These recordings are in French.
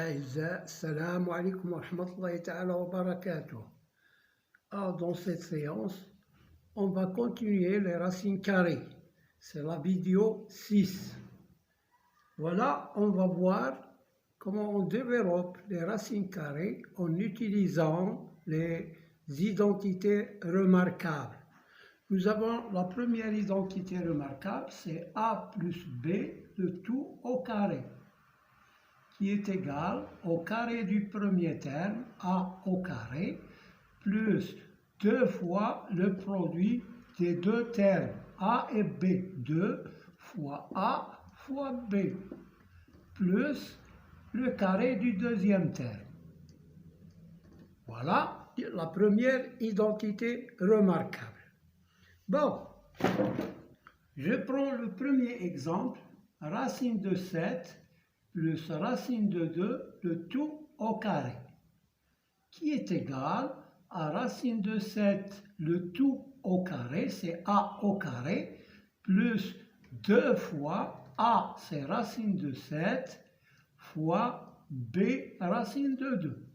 أعزائي السلام عليكم ورحمة الله تعالى وبركاته. Dans cette séance, on va continuer les racines carrées. C'est la vidéo 6. Voilà, on va voir comment on développe les racines carrées en utilisant les identités remarquables. Nous avons la première identité remarquable, c'est a plus b de tout au carré, qui est égal au carré du premier terme, a au carré, plus 2 fois le produit des deux termes, a et b, 2 fois a fois b, plus le carré du deuxième terme. Voilà la première identité remarquable. Bon, je prends le premier exemple, racine de 7 plus racine de 2 de tout au carré, qui est égal à racine de 7, le tout au carré, c'est a au carré, plus 2 fois a, c'est racine de 7, fois b, racine de 2,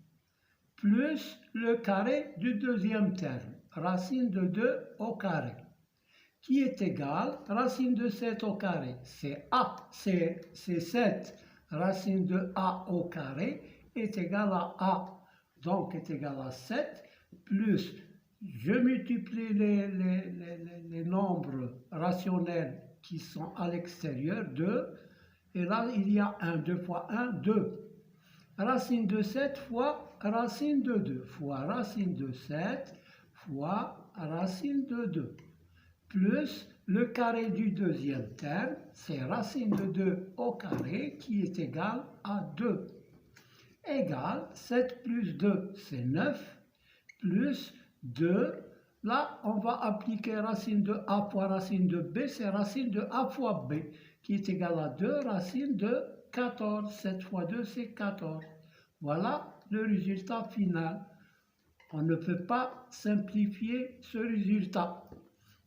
plus le carré du deuxième terme, racine de 2 au carré, qui est égal, racine de 7 au carré, c'est a, c'est 7, racine de a au carré est égal à a, donc est égal à 7, plus je multiplie les nombres rationnels qui sont à l'extérieur, 2, et là il y a 1, 2 fois 1, 2. Racine de 7 fois racine de 2, fois racine de 7 fois racine de 2, plus le carré du deuxième terme, c'est racine de 2 au carré, qui est égal à 2, égale 7 plus 2, c'est 9, plus 2, là on va appliquer racine de a fois racine de b, c'est racine de a fois b, qui est égal à 2, racine de 14, 7 fois 2 c'est 14. Voilà le résultat final. On ne peut pas simplifier ce résultat.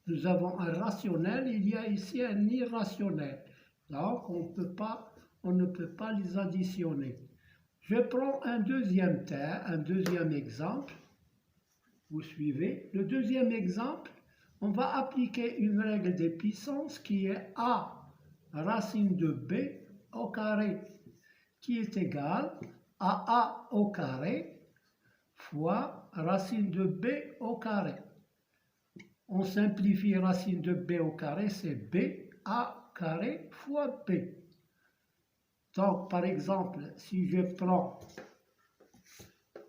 Nous avons un rationnel, il y a ici un irrationnel. Donc, on ne peut pas les additionner. Je prends un deuxième exemple. Vous suivez. Le deuxième exemple, on va appliquer une règle des puissances qui est a racine de b au carré, qui est égale à a au carré fois racine de b au carré. On simplifie racine de b au carré, c'est b a carré fois b. Donc, par exemple, si je prends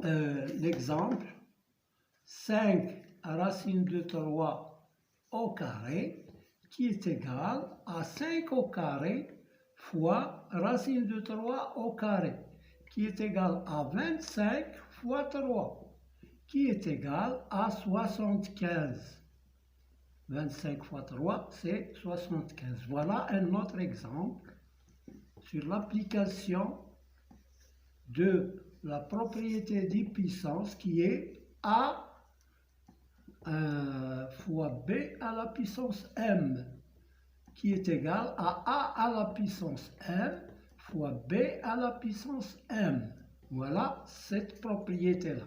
l'exemple 5 racine de 3 au carré, qui est égal à 5 au carré fois racine de 3 au carré, qui est égal à 25 fois 3, qui est égal à 75. 25 fois 3, c'est 75. Voilà un autre exemple sur l'application de la propriété des puissances qui est a fois b à la puissance m, qui est égal à a à la puissance m fois b à la puissance m. Voilà cette propriété-là.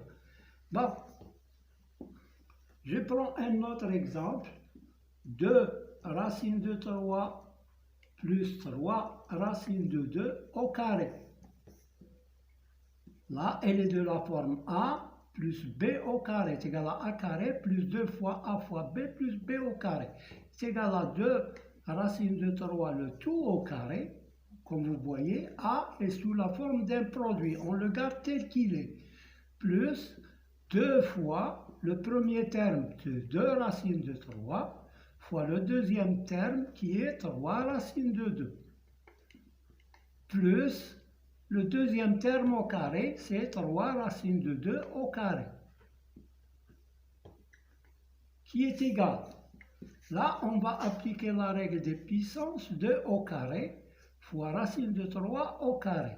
Bon, je prends un autre exemple. 2 racine de 3 plus 3 racine de 2 au carré. Là, elle est de la forme a plus b au carré est égal à a carré plus 2 fois a fois b plus b au carré. C'est égal à 2 racine de 3 le tout au carré. Comme vous voyez, a est sous la forme d'un produit. On le garde tel qu'il est. Plus 2 fois le premier terme de 2 racines de 3 fois le deuxième terme qui est 3 racines de 2, plus le deuxième terme au carré, c'est 3 racines de 2 au carré, qui est égal. Là, on va appliquer la règle des puissances 2 au carré fois racine de 3 au carré,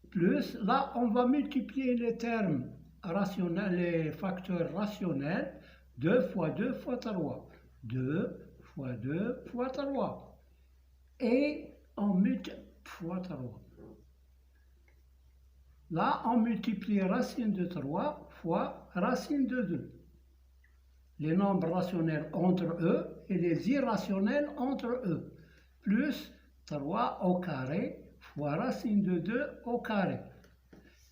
plus là, on va multiplier les termes rationnels, les facteurs rationnels, 2 fois 2 fois 3. 2 fois 2 fois 3. Et on multiplie fois 3. Là, on multiplie racine de 3 fois racine de 2. Les nombres rationnels entre eux et les irrationnels entre eux. Plus 3 au carré fois racine de 2 au carré,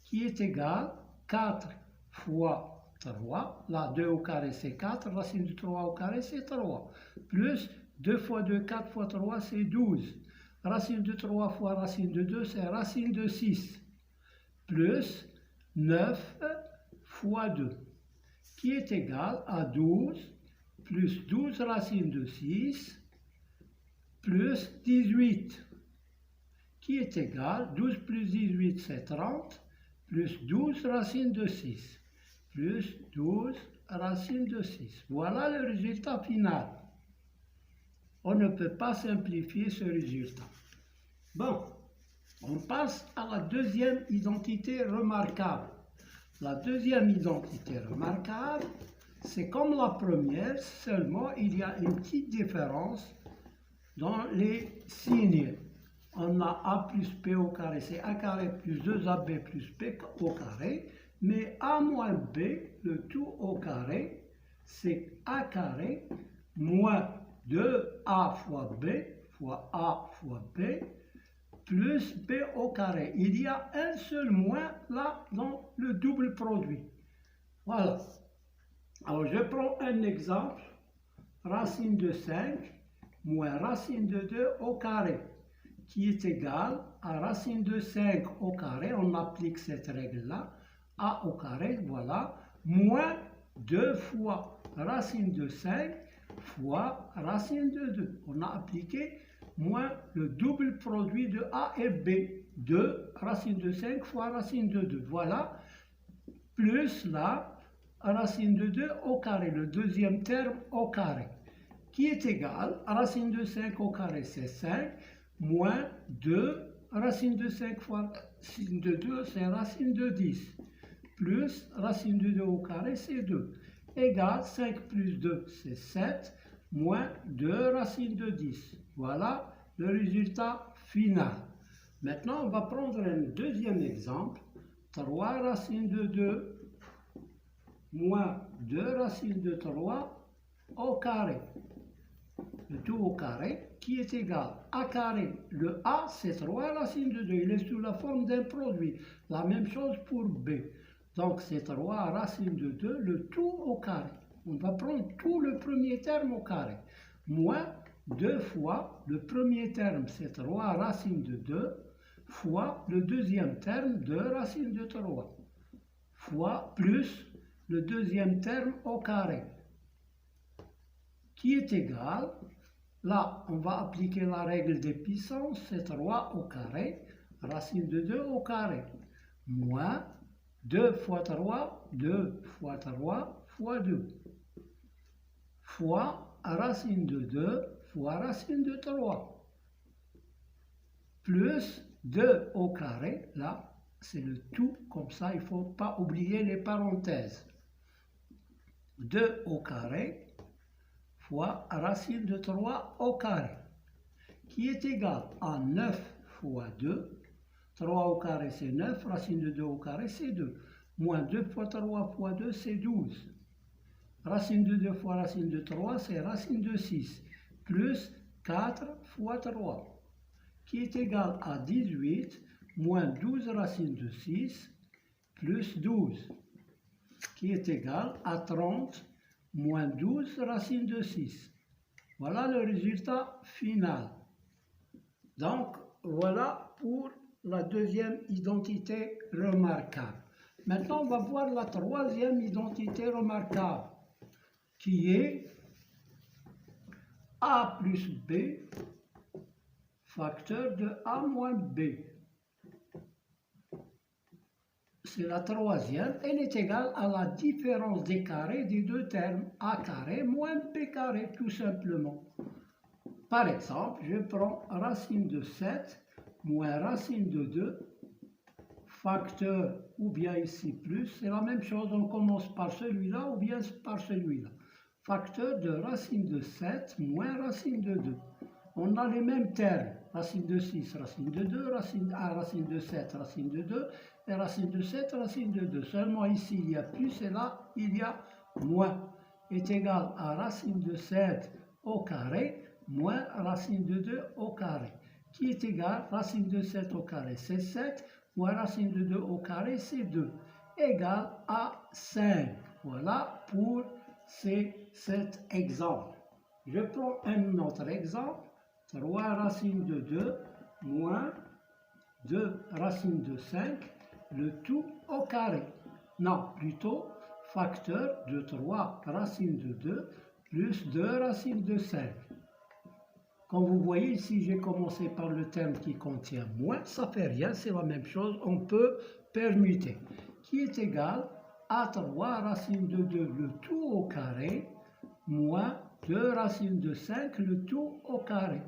qui est égal à 4 fois 3. Là, 2 au carré, c'est 4. Racine de 3 au carré, c'est 3. Plus 2 fois 2, 4 fois 3, c'est 12. Racine de 3 fois racine de 2, c'est racine de 6. Plus 9 fois 2, qui est égal à 12, plus 12 racine de 6, plus 18, qui est égal, 12 plus 18 c'est 30, plus 12 racine de 6, plus 12 racine de 6. Voilà le résultat final. On ne peut pas simplifier ce résultat. Bon, on passe à la deuxième identité remarquable. La deuxième identité remarquable, c'est comme la première, seulement il y a une petite différence dans les signes. On a a plus p au carré, c'est a carré plus 2ab plus p au carré, mais a moins b, le tout au carré, c'est a carré moins 2a fois b fois a fois b, plus b au carré. Il y a un seul moins là dans le double produit. Voilà. Alors je prends un exemple. Racine de 5 moins racine de 2 au carré, qui est égal à racine de 5 au carré. On applique cette règle-là. A au carré, voilà, moins 2 fois racine de 5 fois racine de 2. On a appliqué moins le double produit de A et B, 2 racine de 5 fois racine de 2, voilà, plus la racine de 2 au carré, le deuxième terme au carré, qui est égal à racine de 5 au carré, c'est 5, moins 2 racine de 5 fois racine de 2, c'est racine de 10, plus racine de 2 au carré, c'est 2, égale 5 plus 2, c'est 7, moins 2 racine de 10. Voilà le résultat final. Maintenant, on va prendre un deuxième exemple. 3 racines de 2 moins 2 racines de 3 au carré. Le tout au carré qui est égal à a carré. Le a, c'est 3 racines de 2. Il est sous la forme d'un produit. La même chose pour b. Donc, c'est 3 racines de 2, le tout au carré. On va prendre tout le premier terme au carré. Moins 2 fois le premier terme, c'est 3 racines de 2, fois le deuxième terme, 2 racines de 3, fois plus le deuxième terme au carré, qui est égal, là on va appliquer la règle des puissances, c'est 3 au carré, racine de 2 au carré, moins 2 fois 3, 2 fois 3 fois 2, fois racine de 2 fois racine de 3, plus 2 au carré, là, c'est le tout, comme ça, il ne faut pas oublier les parenthèses. 2 au carré fois racine de 3 au carré, qui est égal à 9 fois 2. 3 au carré, c'est 9, racine de 2 au carré, c'est 2. Moins 2 fois 3 fois 2, c'est 12. Racine de 2 fois racine de 3, c'est racine de 6, plus 4 fois 3, qui est égal à 18, moins 12 racine de 6, plus 12, qui est égal à 30, moins 12 racine de 6. Voilà le résultat final. Donc, voilà pour la deuxième identité remarquable. Maintenant, on va voir la troisième identité remarquable, qui est A plus B, facteur de A moins B. C'est la troisième, elle est égale à la différence des carrés des deux termes, A carré moins B carré, tout simplement. Par exemple, je prends racine de 7 moins racine de 2, facteur, ou bien ici plus, c'est la même chose, on commence par celui-là ou bien par celui-là. Facteur de racine de 7 moins racine de 2. On a les mêmes termes. racine de 6, racine de 2, racine de 7, racine de 2, et racine de 7, racine de 2. Seulement ici, il y a plus, et là, il y a moins. Est égal à racine de 7 au carré, moins racine de 2 au carré. Qui est égal, racine de 7 au carré, c'est 7, moins racine de 2 au carré, c'est 2, égal à 5. Voilà pour cet exemple. Je prends un autre exemple. 3 racines de 2 moins 2 racines de 5, le tout au carré. Non, plutôt facteur de 3 racines de 2 plus 2 racines de 5. Comme vous voyez ici, j'ai commencé par le terme qui contient moins, ça fait rien, c'est la même chose, on peut permuter. Qui est égal à 3 racines de 2, le tout au carré, moins 2 racines de 5, le tout au carré.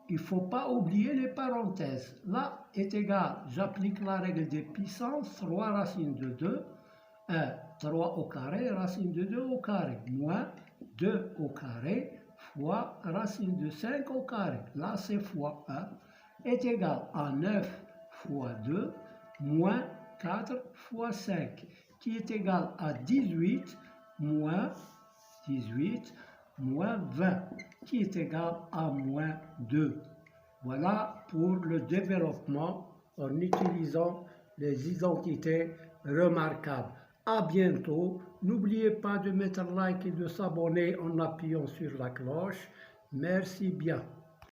Il ne faut pas oublier les parenthèses. Là est égal, j'applique la règle des puissances, 3 racines de 2, 3 au carré, racine de 2 au carré, moins 2 au carré, fois racine de 5 au carré. Là c'est fois 1, est égal à 9 fois 2, moins 4 fois 5, qui est égal à 18, moins 18, moins 20, qui est égal à moins 2. Voilà pour le développement en utilisant les identités remarquables. À bientôt. N'oubliez pas de mettre like et de s'abonner en appuyant sur la cloche. Merci bien.